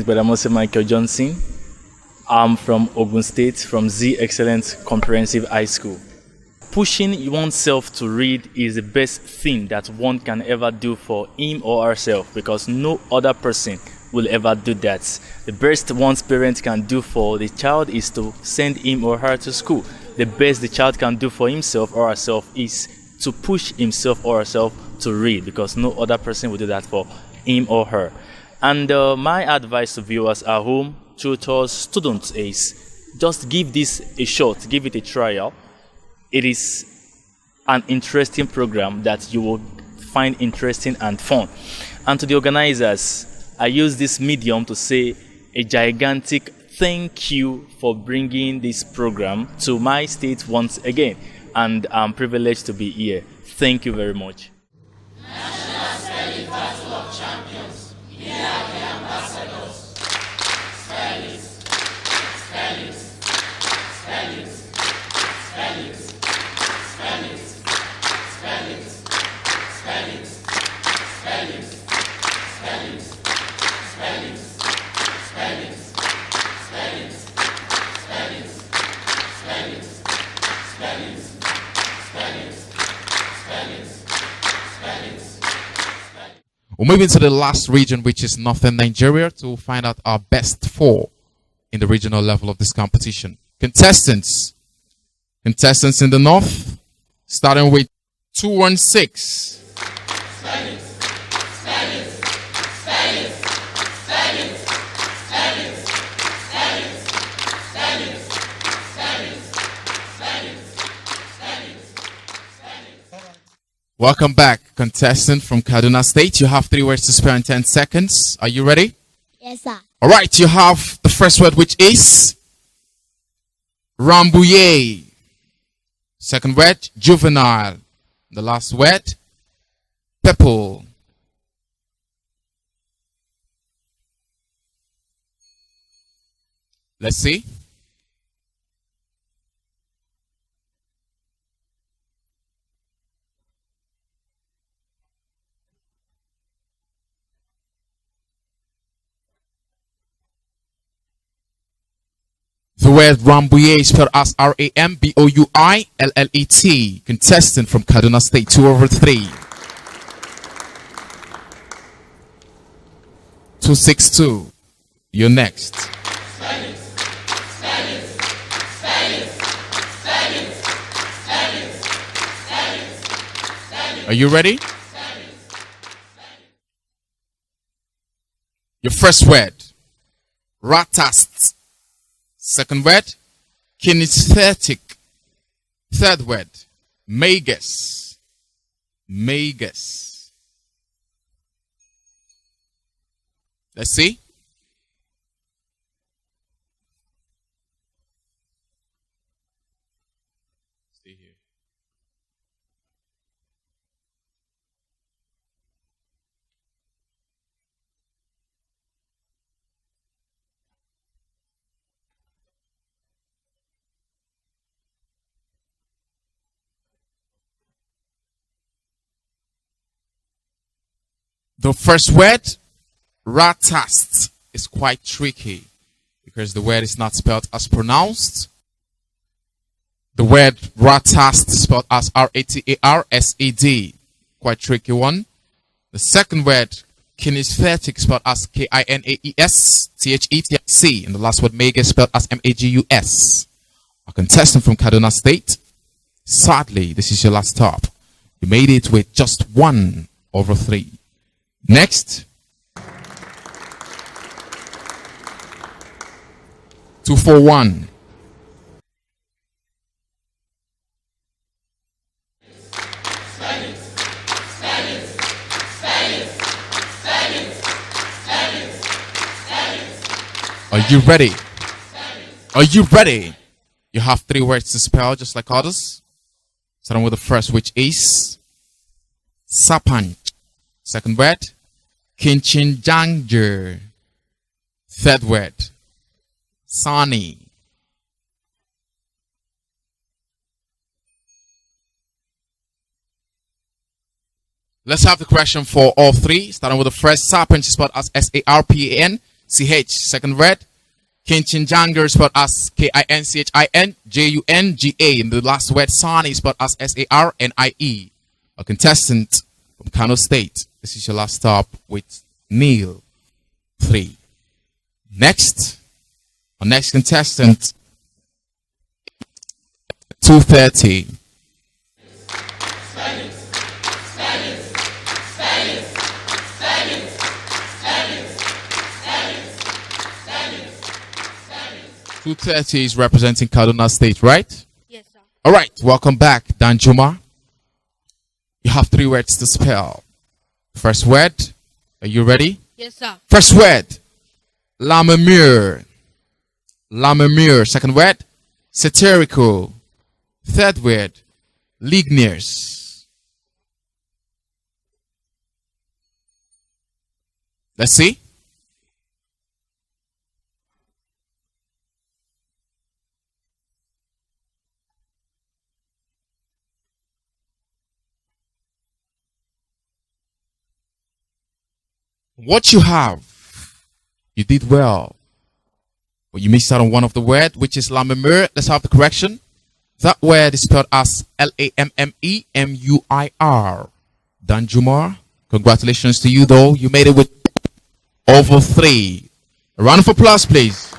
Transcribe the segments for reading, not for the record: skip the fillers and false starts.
is Badamose Michael Johnson. I'm from Ogun State, from Z Excellent Comprehensive High School. Pushing oneself to read is the best thing that one can ever do for him or herself, because no other person will ever do that. The best one's parent can do for the child is to send him or her to school. The best the child can do for himself or herself is to push himself or herself to read, because no other person will do that for him or her. And my advice to viewers at home, tutors, students is just give this a shot, give it a trial. It is an interesting program that you will find interesting and fun. And to the organizers, I use this medium to say a gigantic thank you for bringing this program to my state once again. And I'm privileged to be here. Thank you very much. National Spelling Battle of Champions. We are the ambassadors. Spellings, spellings, spellings, spellings, spellings, spellings, spellings, spellings, spellings, spellings, spellings, spellings, spellings, spellings, spellings, spellings, spellings, spellings. We're moving to the last region, which is Northern Nigeria, to find out our best four in the regional level of this competition. Contestants in the north, starting with 216. Spellings, spellings, spellings, spellings, spellings, spellings, spellings, spellings, spellings, spellings, spellings. Welcome back, contestant from Kaduna State. You have 3 words to spare in 10 seconds. Are you ready? Yes, sir. All right, you have the first word, which is Rambouillet. Second word, juvenile. The last word, purple. Let's see. The word Rambouillet is spelled as Rambouillet. Contestant from Kaduna State, 2 over 3. 262. You're next. Spellings, spellings, spellings, spellings, spellings, spellings, spellings. Are you ready? Your first word, ratast. Second word, kinesthetic. Third word, magus. Magus. Let's see. Stay here. The first word, ratast, is quite tricky because the word is not spelled as pronounced. The word ratast is spelled as R-A-T-A-R-S-E-D. Quite tricky one. The second word, kinesthetic, spelled as K-I-N-A-E-S-T-H-E-T-I-C. And the last word, magus, spelled as M-A-G-U-S. A contestant from Kaduna State. Sadly, this is your last stop. You made it with just 1 over 3. Next. 241. Spellings, spellings, spellings, spellings, spellings, spellings. Are you ready? Are you ready? You have 3 words to spell just like others. Starting with the first, which is Sapanch. Second word, Kinchinjanger. Third word, Sani. Let's have the correction for all 3. Starting with the first, Sarpanch is spelled as S-A-R-P-A-N. CH. Second word, Kinchinjanga is spelled as Kinchinjunga. And the last word, Sani, is spelled as Sarnie. A contestant from Kano State. This is your last stop with Neil 3. Next, our next contestant, 230. Spanish, Spanish, Spanish, Spanish, Spanish, Spanish, Spanish. 230 is representing Kaduna State, right? Yes, sir. All right, welcome back, Danjuma. You have 3 words to spell. First word, are you ready? Yes, sir. First word, Lammermuir. Lammermuir. Second word, satirical. Third word, lignears. Let's see. What you have, you did well. But you missed out on one of the word, which is Lammermuir. Let's have the correction. That word is spelled as Lammemuir. Danjuma, congratulations to you though. You made it with over 3. A round of applause, please.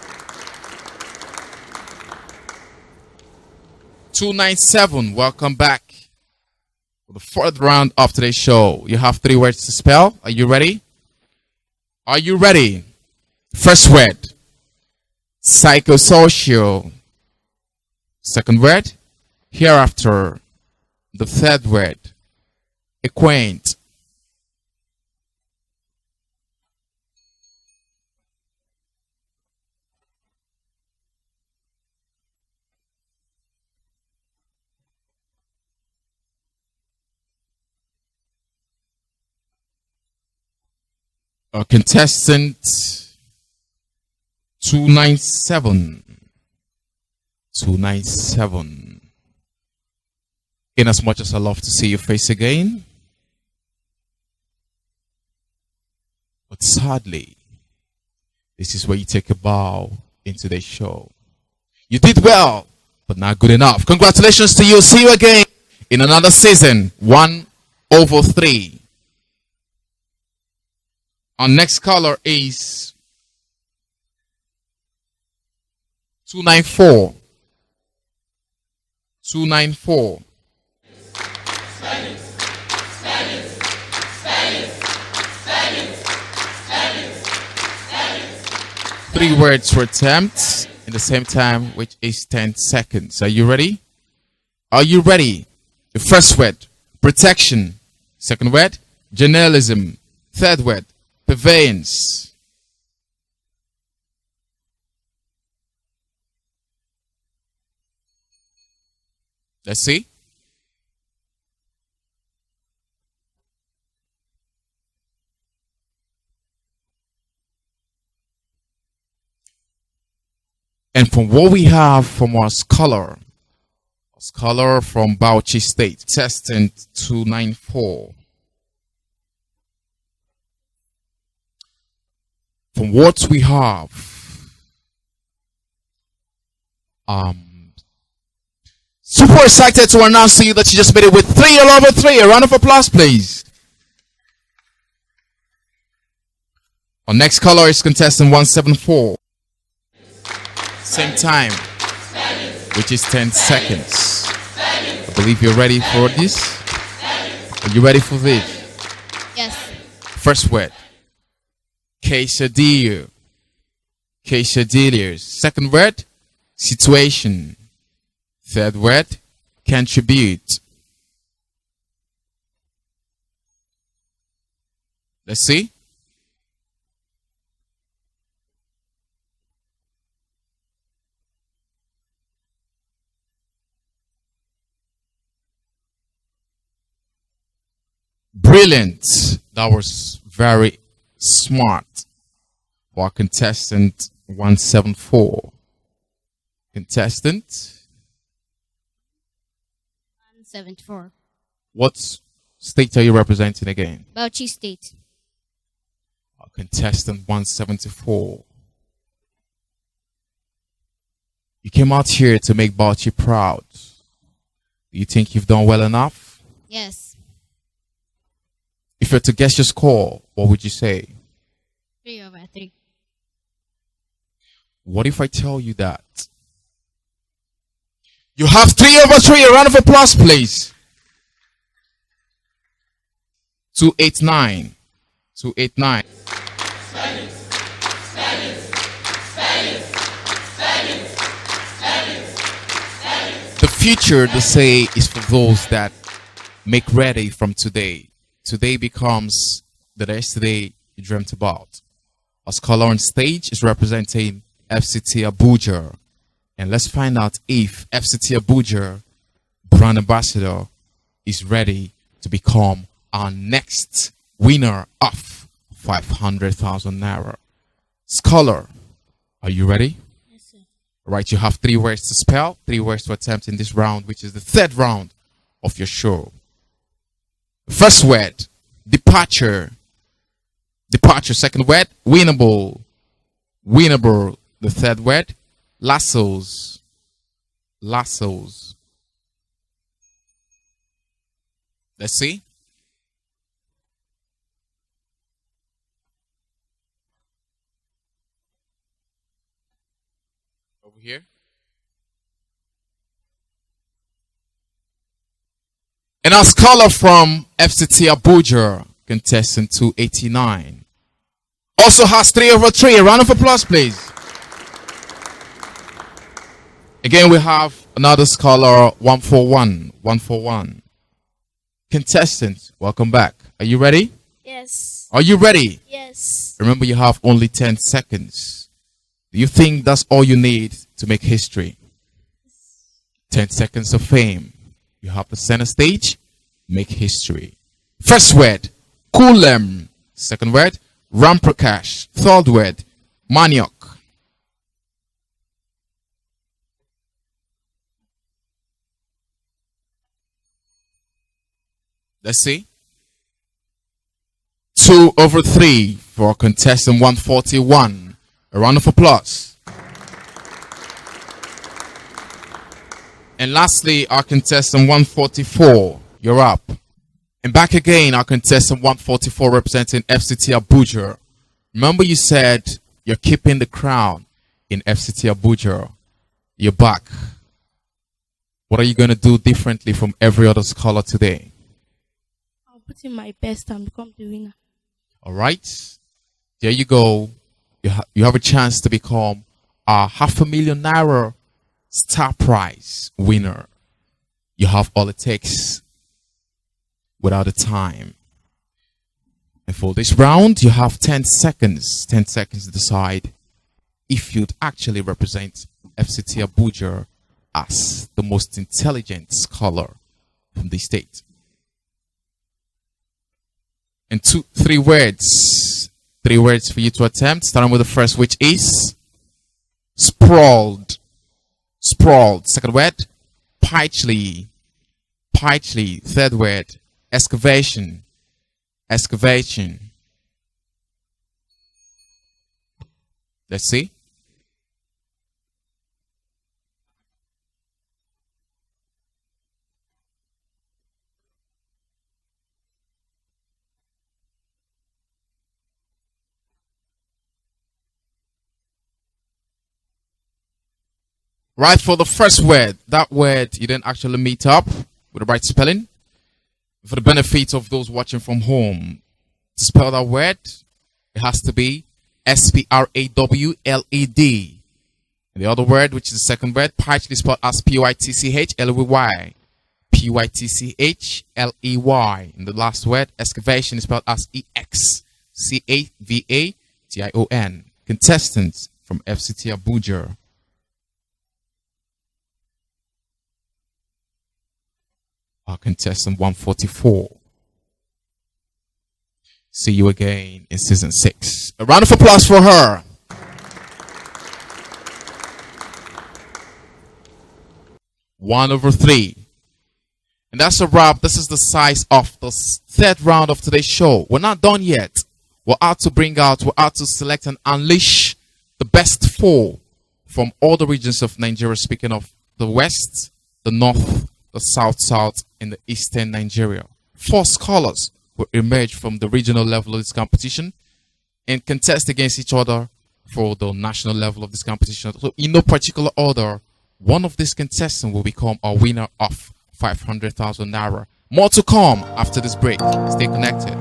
297, welcome back for the 4th round of today's show. You have 3 words to spell. Are you ready? Are you ready? First word, psychosocial. Second word, hereafter. The third word, acquaint. A contestant 297. 297. In as much as I love to see your face again, but sadly, this is where you take a bow in today's show. You did well, but not good enough. Congratulations to you. See you again in another season. 1 over 3. Our next caller is 294. 294. Spanish, Spanish, Spanish, Spanish, Spanish, Spanish. 3 words per attempt in the same time, which is 10 seconds. Are you ready? Are you ready? The first word, protection. Second word, journalism. Third word, purveyance. Let's see. And from what we have from our scholar from Bauchi State, testant 294. From what we have, super excited to announce to you that you just made it with 3 all over 3. A round of applause, please. Our next caller is contestant 174. Same time, which is 10 seconds. I believe you're ready for this. Are you ready for this? Yes. First word, quesadilla. Quesadillas. Second word, situation. Third word, contribute. Let's see. Brilliant. That was very smart for contestant 174. Contestant, 174. what state are you representing again? Bauchi State. Contestant 174. You came out here to make Bauchi proud. Do you think you've done well enough? Yes. If you're to guess your score, what would you say? 3/3. What if I tell you that you have 3/3? A round of applause, please. 289. 289. The future, they say, is for those that make ready from today. Today becomes the yesterday you dreamt about. Our scholar on stage is representing FCT Abuja. And let's find out if FCT Abuja brand ambassador is ready to become our next winner of 500,000 naira. Scholar, are you ready? Yes, sir. Right, you have 3 words to spell, 3 words to attempt in this round, which is the 3rd round of your show. First word, departure. Departure. Second word, winnable. Winnable. The 3rd word, lassos. Lassos. Let's see. Over here. And our scholar from FCT Abuja, contestant 289, also has 3/3. A round of applause, please. Again, we have another scholar, 141. 141. Contestant, welcome back. Are you ready? Yes. Are you ready? Yes. Remember, you have only 10 seconds. Do you think that's all you need to make history? 10 seconds of fame. You have the center stage. Make history. First word, Kulem. Second word, Ramprakash. Third word, Maniok. Let's see. 2/3 for contestant 141. A round of applause. And lastly, our contestant 144. You're up. And back again, our contestant 144 representing FCT Abuja. Remember you said you're keeping the crown in FCT Abuja. You're back. What are you going to do differently from every other scholar today? I'll put in my best and become the winner. All right. There you go. You have a chance to become a 500,000 naira star prize winner. You have all it takes without the time. And for this round, you have 10 seconds. 10 seconds to decide if you'd actually represent FCT Abuja as the most intelligent scholar from the state. And 3 words. 3 words for you to attempt. Starting with the first, which is sprawled. Sprawled. Second word, Paichly. Paichly. Third word, excavation. Excavation. Let's see. Right, for the first word, that word you didn't actually meet up with the right spelling. For the benefit of those watching from home, to spell that word, it has to be SPRAWLED. And the other word, which is the second word, Paichly, spelled as PYTCHLEY. PYTCHLEY. And the last word, excavation, is spelled as EXCAVATION. Contestants from FCT Abuja. Our contestant 144. See you again in season 6. A round of applause for her. One over 3. And that's a wrap. This is the size of the 3rd round of today's show. We're not done yet. We're out to select and unleash the best four from all the regions of Nigeria, speaking of the West, the North, the South, and the Eastern Nigeria. 4 scholars will emerge from the regional level of this competition and contest against each other for the national level of this competition. So in no particular order, one of these contestants will become a winner of 500,000 naira. More to come after this break. Stay connected.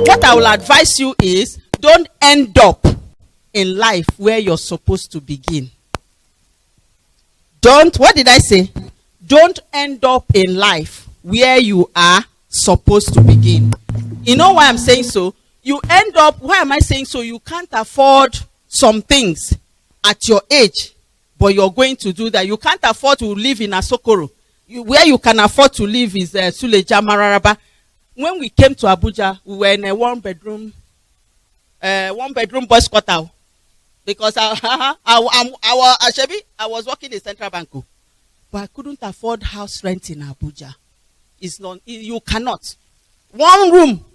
What I will advise you is, don't end up in life where you're supposed to begin. What did I say? Don't end up in life where you are supposed to begin. You know why I'm saying so? You end up, why am I saying so? You can't afford some things at your age, but you're going to do that. You can't afford to live in Asokoro. Where you can afford to live is Suleja, Mararaba. When we came to Abuja, we were in a one bedroom boys quarter. Because I was working in Central Bank, but I couldn't afford house rent in Abuja. You cannot. One room,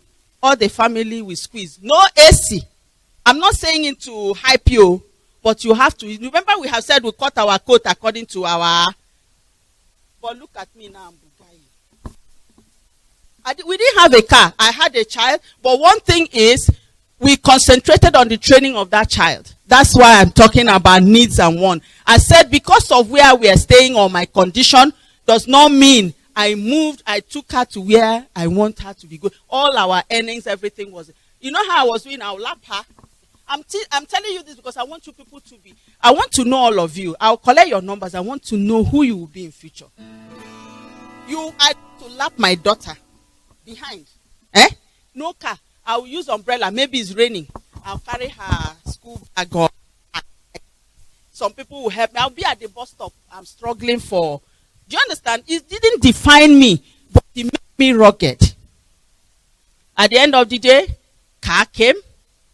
all the family will squeeze. No AC. I'm not saying into hype you, but you have to. Remember, we have said we cut our coat according to our. But look at me now, we didn't have a car. I had a child, but one thing is, we concentrated on the training of that child. That's why I'm talking about needs and wants. I said because of where we are staying or my condition does not mean I took her to where I want her to be good. All our earnings, everything was. You know how I was doing? I'll lap her. I'm telling you this because I want you people to be. I want to know all of you. I'll collect your numbers. I want to know who you will be in future. I to lap my daughter behind. No car. I will use umbrella. Maybe it's raining. I'll carry her school bag on. Some people will help me. I'll be at the bus stop. I'm struggling for. Do you understand? It didn't define me, but it made me rugged. At the end of the day, car came,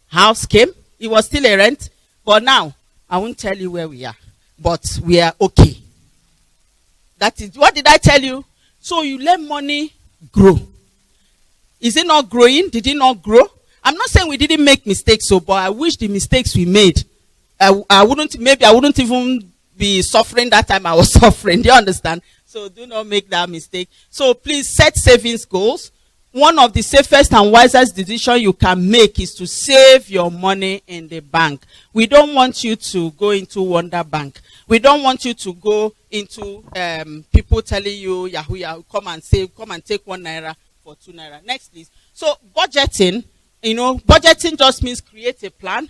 house came. It was still a rent, but now I won't tell you where we are, but we are okay. That is what did I tell you? So you let money grow. Is it not growing? Did it not grow? I'm not saying we didn't make mistakes, but I wish the mistakes we made, I wouldn't even be suffering that time I was suffering. Do you understand? So do not make that mistake. So please set savings goals. One of the safest and wisest decisions you can make is to save your money in the bank. We don't want you to go into Wonder Bank. We don't want you to go into people telling you, Yahoo, come and save, come and take 1 naira for 2 naira. Next, please. So budgeting, budgeting just means create a plan,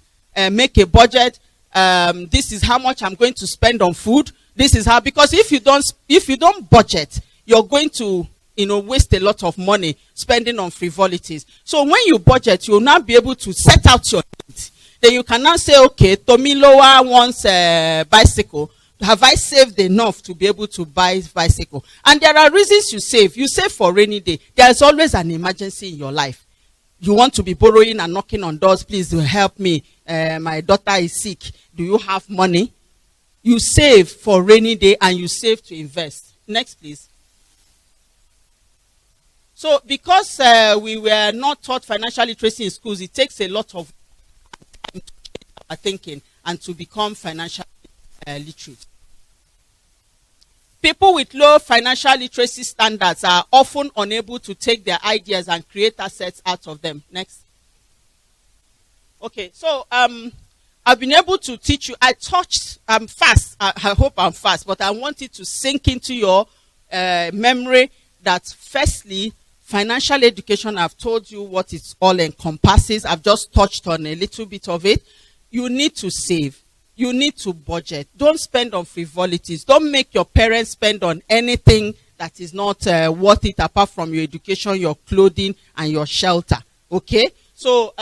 make a budget. This is how much I'm going to spend on food. This is how, because if you don't budget, you're going to waste a lot of money spending on frivolities. So when you budget, you'll now be able to set out your needs. Then you can now say, okay, Tomilowa wants a bicycle. Have I saved enough to be able to buy bicycle? And there are reasons you save. You save for rainy day. There's always an emergency in your life. You want to be borrowing and knocking on doors. Please do help me. My daughter is sick. Do you have money? You save for rainy day and you save to invest. Next, please. So because we were not taught financial literacy in schools, it takes a lot of thinking and to become financially literate. People with low financial literacy standards are often unable to take their ideas and create assets out of them. Next. Okay, so I've been able to teach you. I'm fast. I hope I'm fast, but I want it to sink into your memory that firstly, financial education, I've told you what it all encompasses. I've just touched on a little bit of it. You need to save. You need to budget. Don't spend on frivolities. Don't make your parents spend on anything that is not worth it apart from your education, your clothing, and your shelter. Okay? So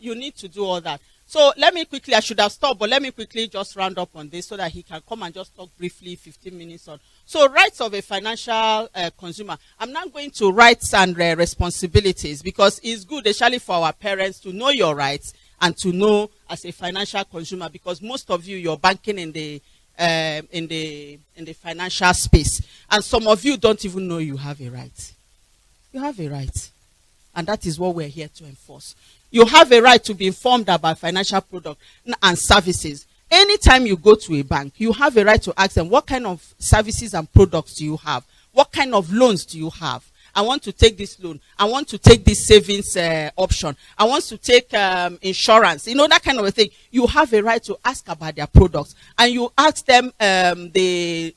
you need to do all that. So let me quickly, I should have stopped, but let me quickly just round up on this so that he can come and just talk briefly 15 minutes on. So rights of a financial consumer. I'm not going to rights and responsibilities because it's good, especially for our parents, to know your rights and to know as a financial consumer, because most of you, you're banking in the in the financial space. And some of you don't even know you have a right. You have a right. And that is what we're here to enforce. You have a right to be informed about financial products and services. Anytime you go to a bank, you have a right to ask them, what kind of services and products do you have? What kind of loans do you have? I want to take this loan. I want to take this savings option. I want to take insurance. You know, that kind of a thing. You have a right to ask about their products. And you ask them the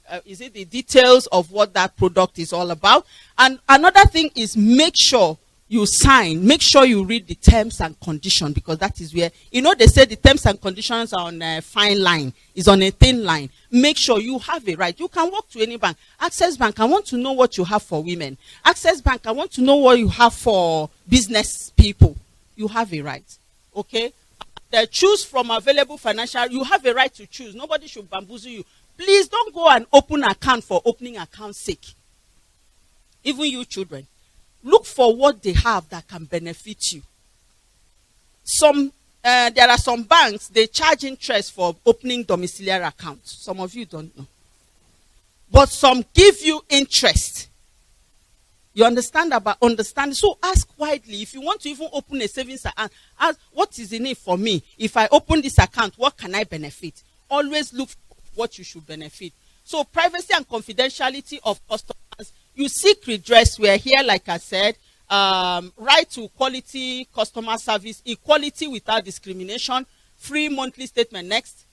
details of what that product is all about. And another thing is, make sure you sign, make sure you read the terms and conditions, because that is where, you know, they say the terms and conditions are on a fine line, is on a thin line. Make sure you have a right. You can walk to any bank. Access Bank, I want to know what you have for women. Access Bank, I want to know what you have for business people. You have a right. Okay? Choose from available financial, you have a right to choose. Nobody should bamboozle you. Please don't go and open an account for opening account's sake. Even you children. Look for what they have that can benefit you. There are some banks, they charge interest for opening domiciliary accounts. Some of you don't know. But some give you interest. You understand? So ask widely. If you want to even open a savings account, ask, what is in it for me? If I open this account, what can I benefit? Always look for what you should benefit. So privacy and confidentiality of customers. You seek redress. We are here, like I said, right to quality customer service, equality without discrimination, free monthly statement. Next.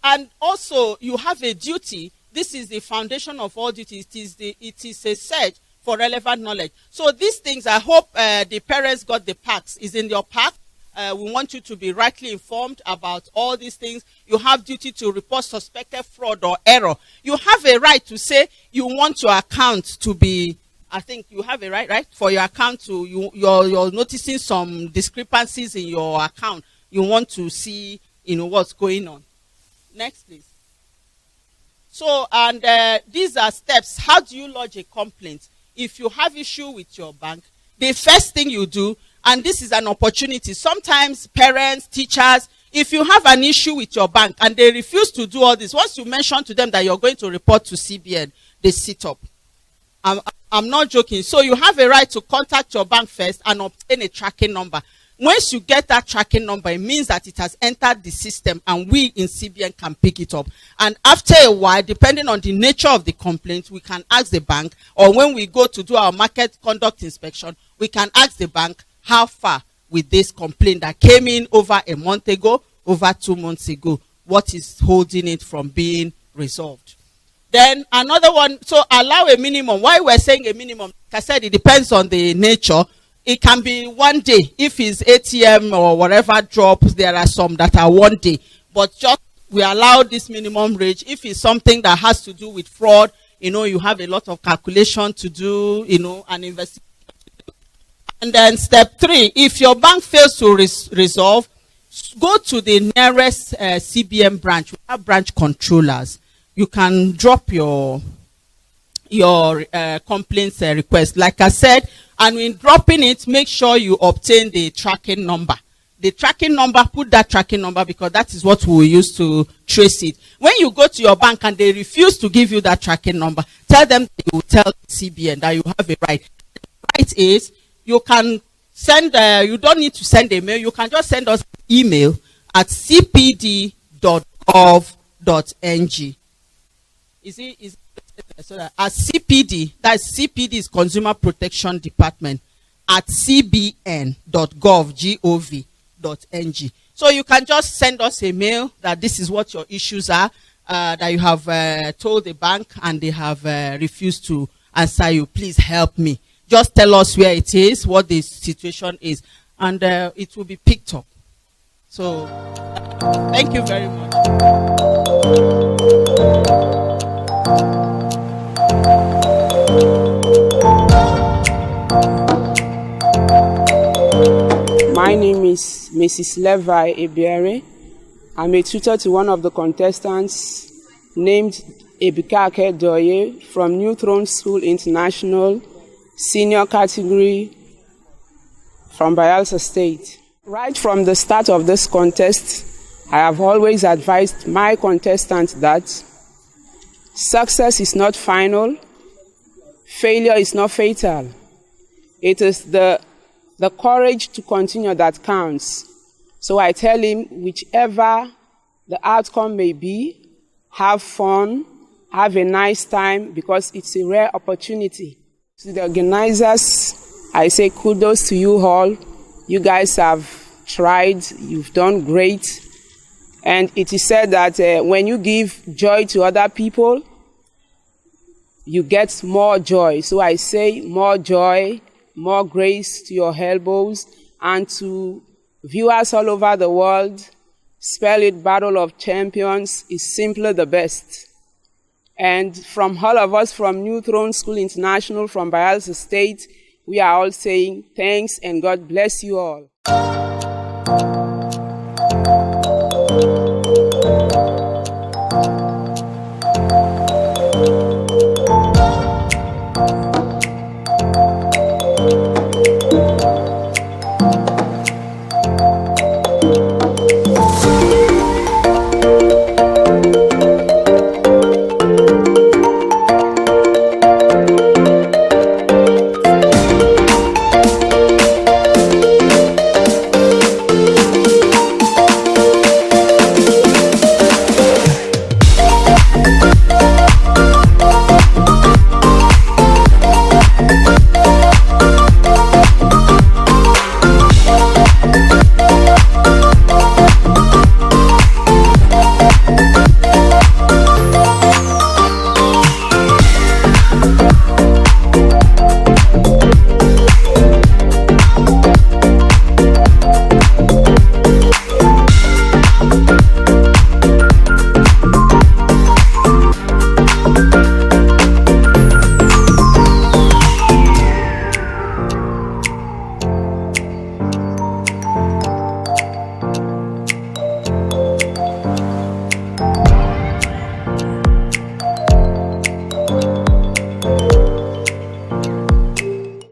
And also you have a duty. This is the foundation of all duties. It is a search for relevant knowledge. So these things, I hope the parents got the packs. Is in your pack. We want you to be rightly informed about all these things. You have duty to report suspected fraud or error. You have a right to say you want your account to be, I think you have a right, for your account to, you're noticing some discrepancies in your account. You want to see, what's going on. Next, please. So, and these are steps. How do you lodge a complaint? If you have issue with your bank, the first thing you do, and this is an opportunity. Sometimes parents, teachers, if you have an issue with your bank and they refuse to do all this, once you mention to them that you're going to report to CBN, they sit up. I'm not joking. So you have a right to contact your bank first and obtain a tracking number. Once you get that tracking number, it means that it has entered the system and we in CBN can pick it up. And after a while, depending on the nature of the complaint, we can ask the bank, or when we go to do our market conduct inspection, we can ask the bank, how far with this complaint that came in over a month ago, over 2 months ago? What is holding it from being resolved? Then another one, so allow a minimum. Why we're saying a minimum? Like I said, it depends on the nature. It can be 1 day. If it's ATM or whatever drops, there are some that are 1 day. But just we allow this minimum range. If it's something that has to do with fraud, you have a lot of calculation to do, an investigation. And then step 3, if your bank fails to resolve, go to the nearest CBN branch. We have branch controllers. You can drop your complaints request. Like I said, and in dropping it, make sure you obtain the tracking number. The tracking number, put that tracking number, because that is what we will use to trace it. When you go to your bank and they refuse to give you that tracking number, tell them you will tell CBN that you have a right. The right is, you can send, you don't need to send a mail. You can just send us an email at cpd.gov.ng. So that at CPD, that's CPD is Consumer Protection Department, at cbn.gov.ng. So you can just send us a mail that this is what your issues are, that you have told the bank and they have refused to answer you. Please help me. Just tell us where it is, what the situation is, and it will be picked up. So, thank you very much. My name is Mrs. Levi Ebiere. I'm a tutor to one of the contestants named Ebikake Doye from New Throne School International, senior category from Bayelsa State. Right from the start of this contest, I have always advised my contestants that success is not final, failure is not fatal. It is the courage to continue that counts. So I tell him, whichever the outcome may be, have fun, have a nice time, because it's a rare opportunity. To the organizers, I say kudos to you all. You guys have tried, you've done great. And it is said that when you give joy to other people, you get more joy. So I say more joy, more grace to your elbows, and to viewers all over the world, spell it Battle of Champions is simply the best. And from all of us from New Throne School International from Bayelsa State, we are all saying thanks and God bless you all.